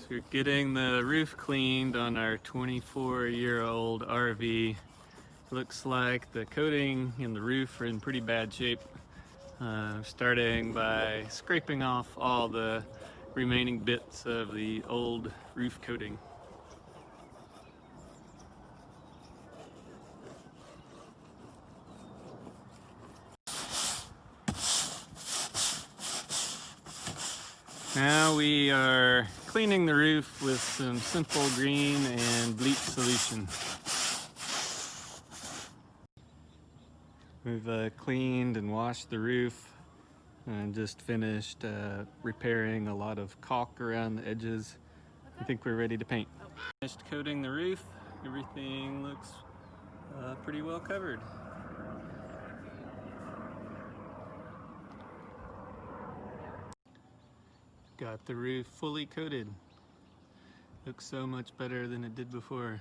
So we're getting the roof cleaned on our 24-year-old RV. Looks like the coating and the roof are in pretty bad shape. Starting by scraping off all the remaining bits of the old roof coating. Now we are cleaning the roof with some simple green and bleach solution. We've cleaned and washed the roof and just finished repairing a lot of caulk around the edges. I think we're ready to paint. Finished coating the roof. Everything looks pretty well covered. Got the roof fully coated. Looks so much better than it did before.